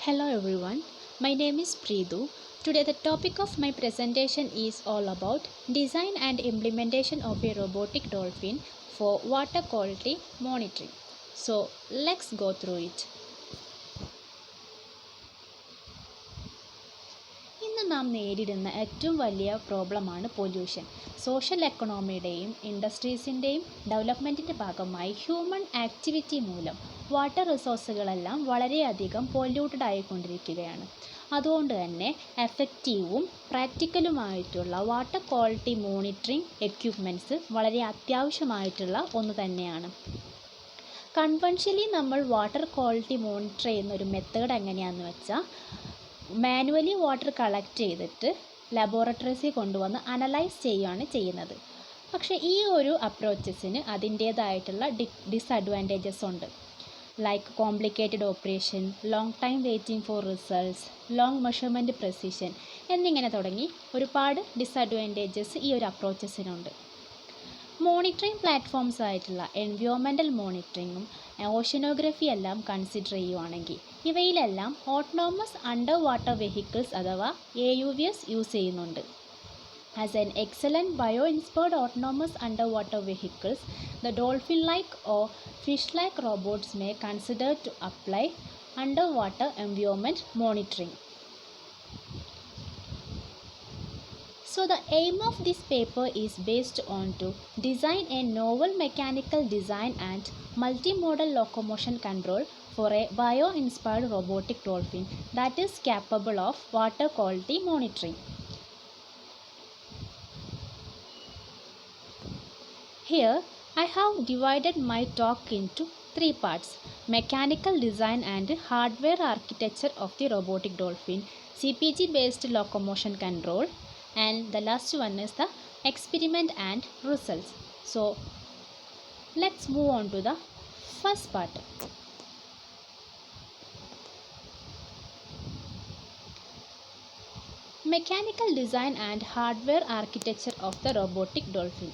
Hello everyone, my name is Preedu. Today the topic of my presentation is all about design and implementation of a robotic dolphin for water quality monitoring. So let's go through it. ഇന്ന് നാം നേരിടുന്ന ഏറ്റവും വലിയ പ്രോബ്ലമാണ് pollution. Social എക്കണോമിയുടെയും ഇൻഡസ്ട്രീസിൻ്റെയും ഡെവലപ്മെൻറ്റിൻ്റെ ഭാഗമായി human activity മൂലം water റിസോഴ്സുകളെല്ലാം വളരെയധികം polluted ആയിക്കൊണ്ടിരിക്കുകയാണ്. അതുകൊണ്ട് തന്നെ എഫക്റ്റീവും പ്രാക്ടിക്കലുമായിട്ടുള്ള വാട്ടർ ക്വാളിറ്റി മോണിറ്ററിംഗ് എക്യുപ്മെൻറ്റ്സ് വളരെ അത്യാവശ്യമായിട്ടുള്ള ഒന്ന് തന്നെയാണ്. കൺവെൻഷനലി നമ്മൾ വാട്ടർ ക്വാളിറ്റി മോണിറ്റർ ചെയ്യുന്ന ഒരു മെത്തേഡ് എങ്ങനെയാണെന്ന് വെച്ചാൽ മാനുവലി വാട്ടർ കളക്ട് ചെയ്തിട്ട് ലബോറട്ടറീസിൽ കൊണ്ടുവന്ന് അനലൈസ് ചെയ്യുകയാണ് ചെയ്യുന്നത്. പക്ഷേ ഈ ഒരു അപ്രോച്ചസിന് അതിൻ്റേതായിട്ടുള്ള ഡിസഡ്വാൻറ്റേജസ് ഉണ്ട്. Like complicated operation, long time waiting for results, long measurement precision എന്നിങ്ങനെ തുടങ്ങി ഒരുപാട് ഡിസഡ്വാൻറ്റേജസ് ഈ ഒരു അപ്രോച്ചസിനുണ്ട്. മോണിറ്ററിംഗ് പ്ലാറ്റ്ഫോംസ് ആയിട്ടുള്ള എൻവയോൺമെൻറ്റൽ മോണിറ്ററിങ്ങും ഓഷ്യനോഗ്രഫി എല്ലാം കൺസിഡർ ചെയ്യുവാണെങ്കിൽ ഇവയിലെല്ലാം ഓട്ടോണമസ് അണ്ടർ വാട്ടർ വെഹിക്കിൾസ് അഥവാ AUVs യൂസ് ചെയ്യുന്നുണ്ട്. As an excellent bio-inspired autonomous under water vehicles, the dolphin-like or fish-like robots may consider to apply underwater environment monitoring. So the aim of this paper is based on to design a novel mechanical design and multimodal locomotion control for a bio-inspired robotic dolphin that is capable of water quality monitoring. Here I have divided my talk into three parts: mechanical design and hardware architecture of the robotic dolphin, CPG based locomotion control, and the last one is the experiment and results. So let's move on to the first part. Mechanical design and hardware architecture of the robotic dolphin.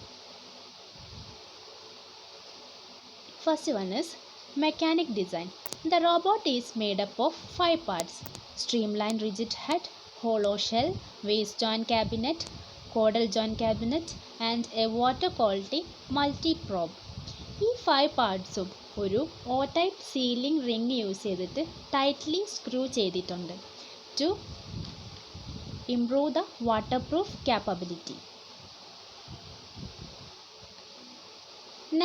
First one is mechanic design. The robot is made up of 5 parts: streamlined rigid head, hollow shell, waste joint cabinet, caudal joint cabinet, and a water quality multi-probe. ഈ 5 പാർട്സും ഒരു O-type sealing ring use ചെയ്തിട്ട് tightly screw ചെയ്തിട്ടുണ്ട് to improve the water proof capability.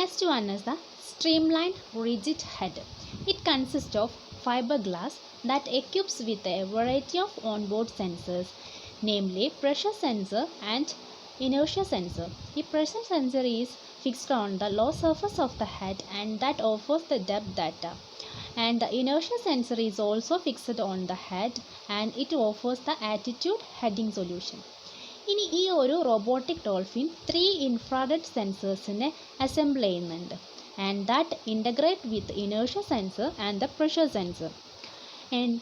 Next one is the streamlined rigid head. It consists of fiberglass that equips with a variety of onboard sensors, namely pressure sensor and inertia sensor. The pressure sensor is fixed on the low surface of the head and that offers the depth data, and the inertia sensor is also fixed on the head and it offers the attitude heading solution. ഇനി ഈ ഒരു robotic dolphin 3 infrared സെൻസേഴ്സിനെ assemble ചെയ്യുന്നുണ്ട്, and that integrate with inertia sensor and the pressure sensor, and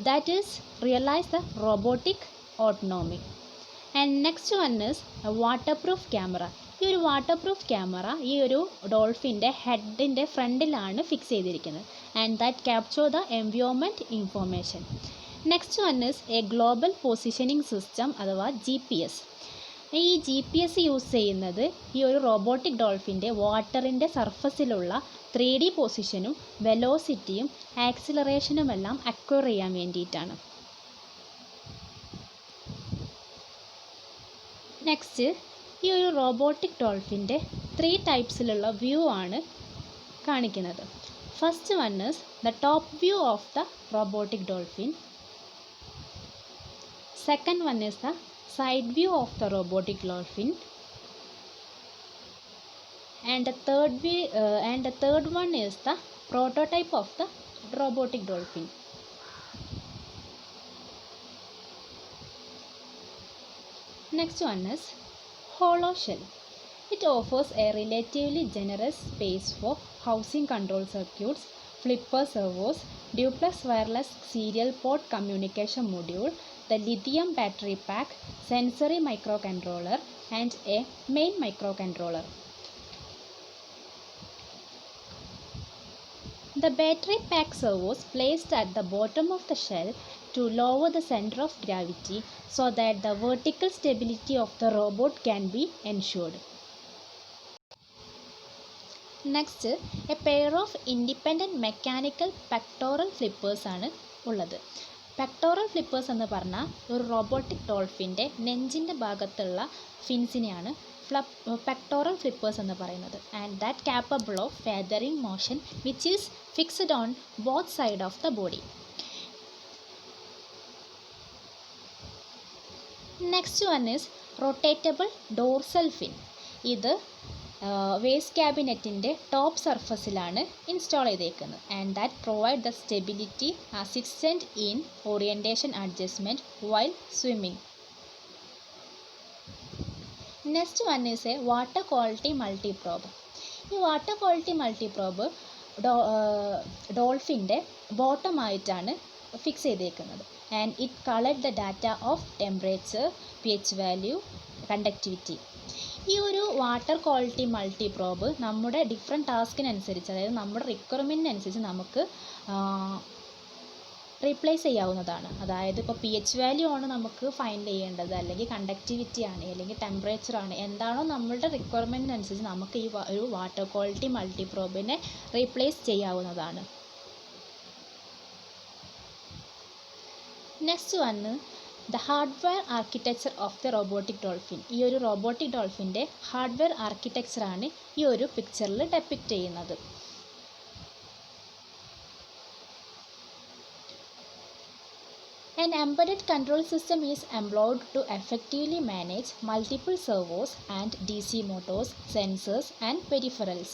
that is realize the robotic autonomy. And next one is a waterproof camera. ഈ ഒരു waterproof camera ഈ ഒരു ഡോൾഫിൻ്റെ ഹെഡിൻ്റെ ഫ്രണ്ടിലാണ് fix ചെയ്തിരിക്കുന്നത്, and that capture the environment information. Next one is A global positioning system അഥവാ GPS. ഈ GPS use ചെയ്യുന്നത് ഈ ഒരു റോബോട്ടിക് ഡോൾഫിൻ്റെ വാട്ടറിൻ്റെ സർഫസിലുള്ള 3D പൊസിഷനും വെലോസിറ്റിയും ആക്സിലറേഷനുമെല്ലാം അക്വയർ ചെയ്യാൻ വേണ്ടിയിട്ടാണ്. നെക്സ്റ്റ് ഈ ഒരു റോബോട്ടിക് ഡോൾഫിൻ്റെ 3 ടൈപ്സിലുള്ള വ്യൂ ആണ് കാണിക്കുന്നത്. First one is the top view of the robotic dolphin. Second one is the side view of the robotic dolphin, and the third one is the prototype of the robotic dolphin. Next one is hollow shell. It offers a relatively generous space for housing control circuits, flipper servos, duplex wireless serial port communication module, the lithium battery pack, sensory microcontroller, and a main microcontroller. The battery pack servos placed at the bottom of the shell to lower the center of gravity so that the vertical stability of the robot can be ensured. Next, a pair of independent mechanical pectoral flippers ആണ് ഉള്ളത്. Pectoral ഫ്ലിപ്പേഴ്സ് എന്ന് പറഞ്ഞാൽ ഒരു robotic ഡോൾഫിൻ്റെ നെഞ്ചിൻ്റെ ഭാഗത്തുള്ള ഫിൻസിനെയാണ് pectoral ഫ്ലിപ്പേഴ്സ് എന്ന് പറയുന്നത്. And that capable of feathering motion which is fixed on both sides of the body. Next one is rotatable dorsal fin. ഇത് waist ക്യാബിനറ്റിൻ്റെ ടോപ്പ് സർഫസിലാണ് ഇൻസ്റ്റാൾ ചെയ്തേക്കുന്നത്. And that provide the stability assistant in orientation adjustment while swimming. Next one is a water quality multiprobe. ഈ water quality multiprobe ഡോൾഫിൻ്റെ ബോട്ടമായിട്ടാണ് fix ചെയ്തേക്കുന്നത്. And it collect the data of temperature, pH value, conductivity. ഈ ഒരു water quality മൾട്ടിപ്രോബ് നമ്മുടെ different ടാസ്കിനനുസരിച്ച്, അതായത് നമ്മുടെ റിക്വയർമെൻറ്റിനനുസരിച്ച് നമുക്ക് റീപ്ലേസ് ചെയ്യാവുന്നതാണ്. അതായത് ഇപ്പോൾ pH വാല്യൂ ആണ് നമുക്ക് ഫൈൻഡ് ചെയ്യേണ്ടത്, അല്ലെങ്കിൽ കണ്ടക്ടിവിറ്റി ആണ്, അല്ലെങ്കിൽ ടെമ്പറേച്ചർ ആണ്, എന്താണോ നമ്മളുടെ റിക്വയർമെൻറ്റിനനുസരിച്ച് നമുക്ക് ഈ ഒരു വാട്ടർ ക്വാളിറ്റി മൾട്ടിപ്രോബിനെ റീപ്ലേസ് ചെയ്യാവുന്നതാണ്. നെക്സ്റ്റ് വന്ന് the hardware architecture of the robotic dolphin. ഈ ഒരു റോബോട്ടിക് ഡോൾഫിൻ്റെ ഹാർഡ്വെയർ ആർക്കിടെക്ചറാണ് ഈ ഒരു പിക്ചറിൽ ഡെപ്പിക്റ്റ് ചെയ്യുന്നത്. An embedded control system is employed to effectively manage multiple servos and DC motors, sensors and peripherals.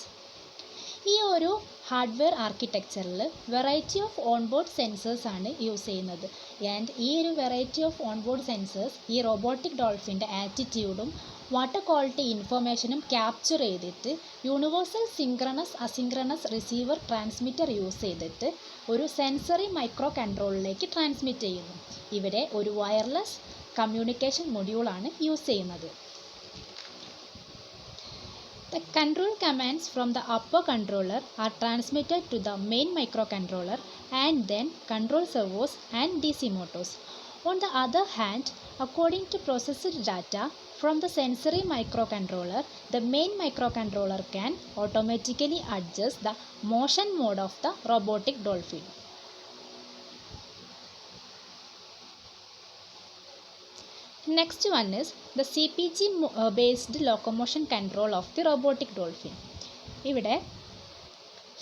ഈ ഒരു ഹാർഡ്വെയർ ആർക്കിടെക്ചറിൽ വെറൈറ്റി ഓഫ് ഓൺബോർഡ് സെൻസേഴ്സ് ആണ് യൂസ് ചെയ്യുന്നത്. ആൻഡ് ഈ ഒരു വെറൈറ്റി ഓഫ് ഓൺബോർഡ് സെൻസേഴ്സ് ഈ റോബോട്ടിക് ഡോൾഫിൻ്റെ ആറ്റിറ്റ്യൂഡും വാട്ടർ ക്വാളിറ്റി ഇൻഫർമേഷനും ക്യാപ്ചർ ചെയ്തിട്ട് universal synchronous asynchronous receiver transmitter use ചെയ്തിട്ട് ഒരു സെൻസറി മൈക്രോ കൺട്രോളിലേക്ക് ട്രാൻസ്മിറ്റ് ചെയ്യുന്നു. ഇവിടെ ഒരു വയർലെസ് കമ്മ്യൂണിക്കേഷൻ മൊഡ്യൂളാണ് യൂസ് ചെയ്യുന്നത്. The control commands from the upper controller are transmitted to the main microcontroller and then control servos and DC motors. On the other hand, according to processed data from the sensory microcontroller, the main microcontroller can automatically adjust the motion mode of the robotic dolphin. Next one is the CPG based locomotion control of the robotic dolphin. ഇവിടെ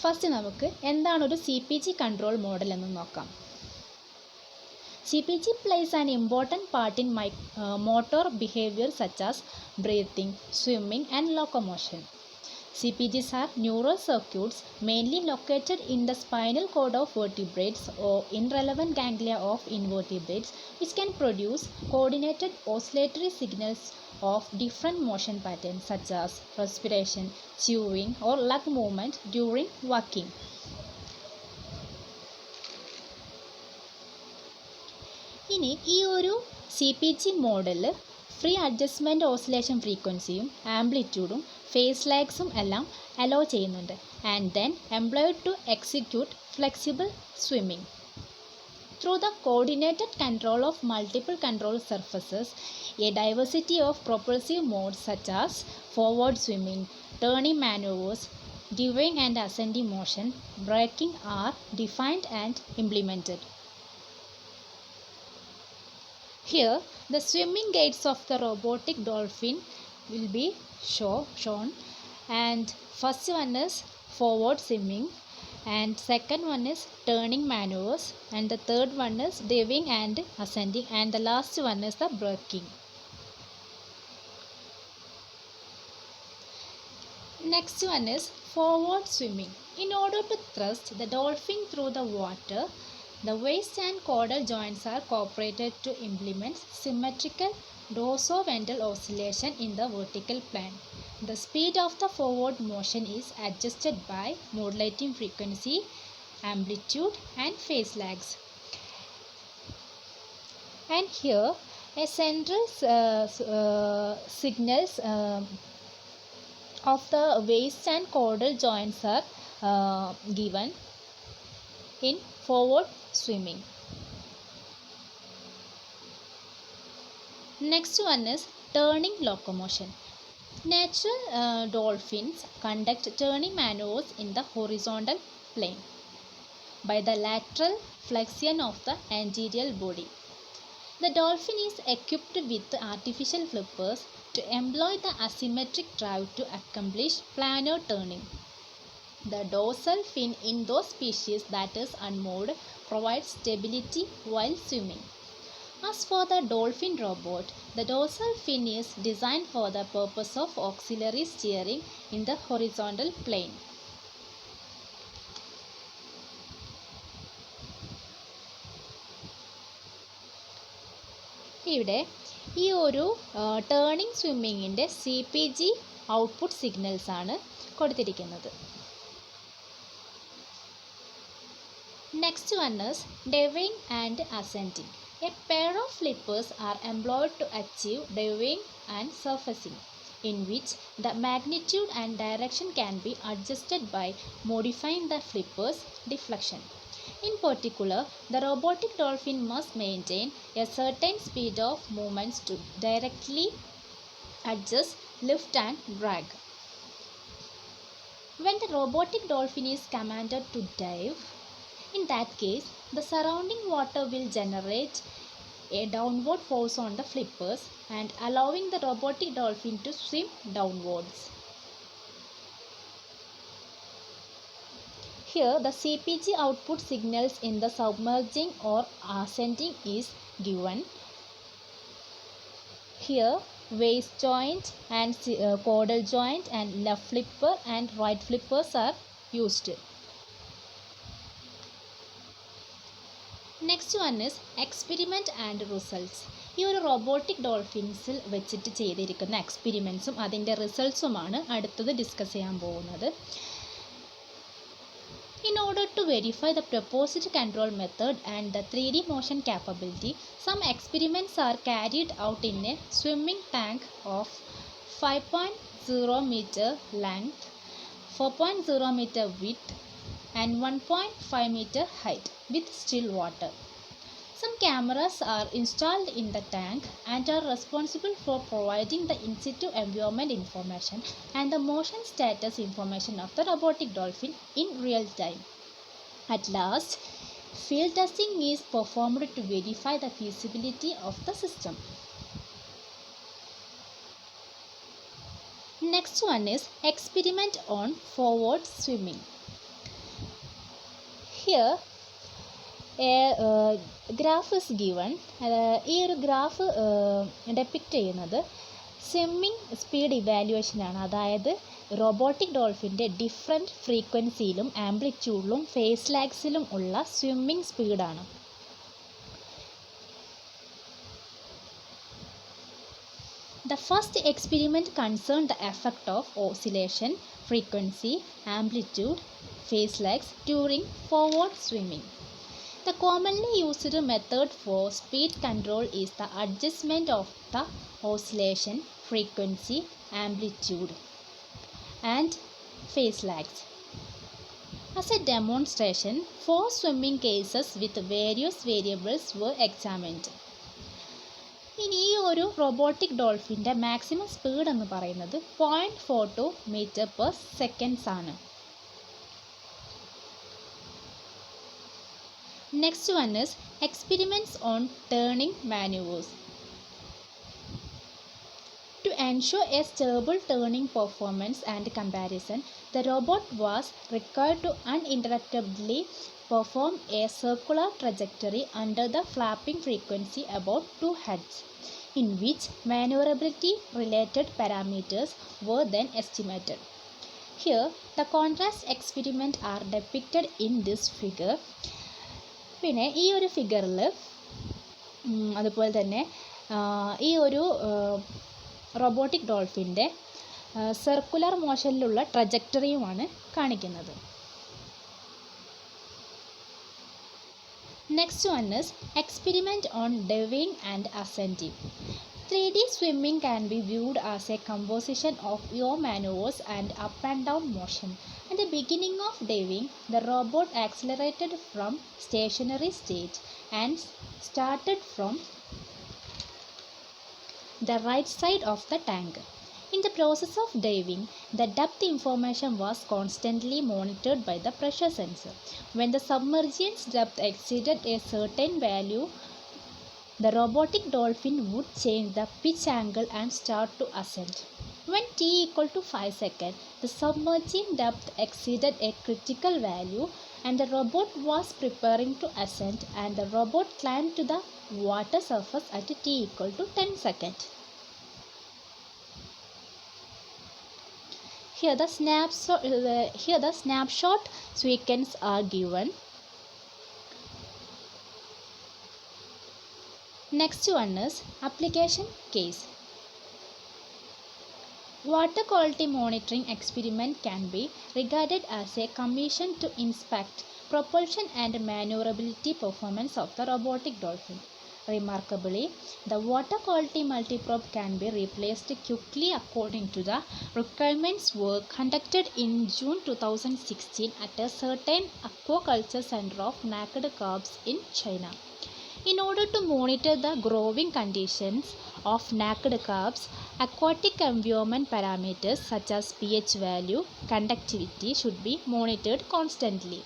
first നമുക്ക് എന്താണ് ഒരു CPG control model എന്ന് നോക്കാം. CPG plays an important part in motor behavior such as breathing, swimming and locomotion. CPGs are neural circuits mainly located in the spinal cord of vertebrates or in relevant ganglia of invertebrates, which can produce coordinated oscillatory signals of different motion patterns such as respiration, chewing or lug movement during walking. ഇനി ഈ ഒരു CPG model free adjustment oscillation ഫ്രീക്വൻസിയും ആംപ്ലിറ്റ്യൂഡും phase ലാഗ്സും എല്ലാം allow ചെയ്യുന്നുണ്ട്. And then employed to execute flexible swimming. Through the coordinated control of multiple control surfaces, a diversity of propulsive modes such as forward swimming, turning maneuvers, diving and ascending motion, braking are defined and implemented. Here, the swimming gaits of the robotic dolphin will be shown, and first one is forward swimming, and second one is turning maneuvers, and the third one is diving and ascending, and the last one is the braking. Next one is forward swimming. In order to thrust the dolphin through the water, the waist and caudal joints are cooperated to implement symmetrical dorsoventral oscillation in the vertical plane. The speed of the forward motion is adjusted by modulating frequency, amplitude and phase lags. And here a central signals of the waist and caudal joints are given. in forward swimming. Next one is turning locomotion. Natural dolphins conduct turning maneuvers in the horizontal plane by the lateral flexion of the anterior body. The dolphin is equipped with artificial flippers to employ the asymmetric drive to accomplish planar turning. The dorsal fin in those species that is unmoored provides stability while swimming. As for the dolphin robot, the dorsal fin is designed for the purpose of auxiliary steering in the horizontal plane. ഇവിടെ ഈ ഒരു turning സ്വിമ്മിങ്ങിൻ്റെ CPG output signals ആണ് കൊടുത്തിരിക്കുന്നത്. Next one is diving and ascending. A pair of flippers are employed to achieve diving and surfacing, in which the magnitude and direction can be adjusted by modifying the flipper's deflection. In particular, the robotic dolphin must maintain a certain speed of movements to directly adjust lift and drag. When the robotic dolphin is commanded to dive, in that case, the surrounding water will generate a downward force on the flippers and allowing the robotic dolphin to swim downwards. Here, the CPG output signals in the submerging or ascending is given. Here, waist joint and caudal joint and left flipper and right flippers are used. Next one is experiment and results. ഈ ഒരു robotic ഡോൾഫിൻസിൽ വെച്ചിട്ട് ചെയ്തിരിക്കുന്ന എക്സ്പെരിമെൻറ്റ്സും അതിൻ്റെ റിസൾട്ട്സുമാണ് അടുത്തത് discuss ചെയ്യാൻ പോകുന്നത്. In order to verify the proposed control method and the 3D motion capability, some experiments are carried out in a swimming tank of 5.0 meter length, 4.0 meter width and 1.5 meter height with still water. Some cameras are installed in the tank and are responsible for providing the in situ environment information and the motion status information of the robotic dolphin in real time. At last, field testing is performed to verify the feasibility of the system. Next one is experiment on forward swimming. Here a graph is given. ഈ ഒരു graph depict ചെയ്യുന്നത് swimming speed ഇവാലുവേഷനാണ്. അതായത് robotic ഡോൾഫിൻ്റെ different ഫ്രീക്വൻസിയിലും ആംപ്ലിറ്റ്യൂഡിലും face ലാഗ്സിലും ഉള്ള swimming സ്പീഡാണ്. The first experiment concerned the effect of oscillation, frequency, amplitude, phase lags during forward swimming. The commonly used method for speed control is the adjustment of the oscillation, frequency, amplitude and phase lags. As a demonstration, 4 swimming cases with various variables were examined. ഇനി ഈ ഒരു robotic ഡോൾഫിൻ്റെ maximum speed എന്ന് പറയുന്നത് 0.42 metre per seconds ആണ്. Next one is experiments on turning maneuvers. To ensure a stable turning performance and comparison, the robot was required to uninterruptedly perform a circular trajectory under the flapping frequency about 2 Hz, in which maneuverability related parameters were then estimated. Here, the contrast experiments are depicted in this figure. പിന്നെ ഈ ഒരു ഫിഗറിൽ അതുപോലെ തന്നെ ഈ ഒരു robotic ഡോൾഫിൻ്റെ circular മോഷനിലുള്ള ട്രജക്ടറിയുമാണ് കാണിക്കുന്നത്. Next one is experiment on diving and ascending. 3D swimming can be viewed as a composition of yaw maneuvers and up and down motion. At the beginning of diving, the robot accelerated from stationary state and started from the right side of the tank. In the process of diving, the depth information was constantly monitored by the pressure sensor. When the submergence depth exceeded a certain value, the robotic dolphin would change the pitch angle and start to ascend. When t equal to 5 seconds, the submerging depth exceeded a critical value and the robot was preparing to ascend, and the robot climbed to the water surface at t equal to 10 seconds. Here the snapshot sequence are given. Next one is application case. Water quality monitoring experiment can be regarded as a commission to inspect propulsion and maneuverability performance of the robotic dolphin. Remarkably, the water quality multiprobe can be replaced quickly according to the requirements work conducted in June 2016 at a certain aquaculture center of naked crabs in China. In order to monitor the growing conditions of naked crabs, aquatic environment parameters such as pH value, conductivity should be monitored constantly.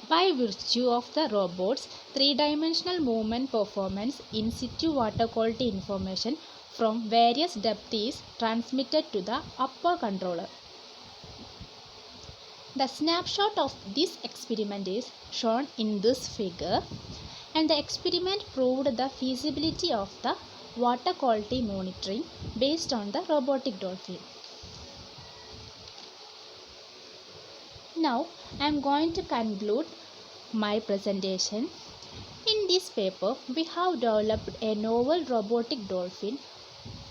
By virtue of the robot's three-dimensional movement performance, in situ water quality information from various depths is transmitted to the upper controller. The snapshot of this experiment is shown in this figure, and the experiment proved the feasibility of the water quality monitoring based on the robotic dolphin. Now I am going to conclude my presentation. In this paper, we have developed a novel robotic dolphin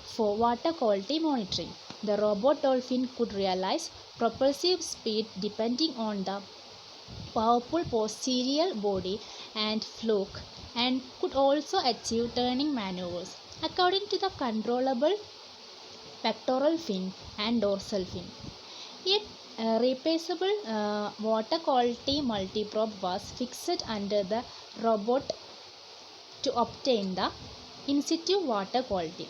for water quality monitoring. The robot dolphin could realize propulsive speed depending on the powerful posterior body and fluke, and could also achieve turning maneuvers according to the controllable pectoral fin and dorsal fin. Yet replaceable water quality multiprobe was fixed under the robot to obtain the in situ water quality.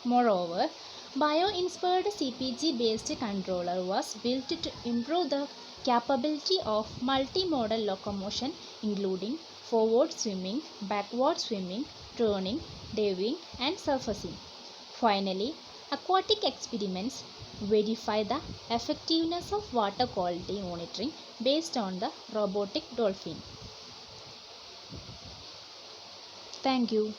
Moreover, bio-inspired CPG based controller was built to improve the capability of multimodal locomotion, including forward swimming, backward swimming, turning, diving and surfacing. Finally, aquatic experiments verify the effectiveness of water quality monitoring based on the robotic dolphin. Thank you.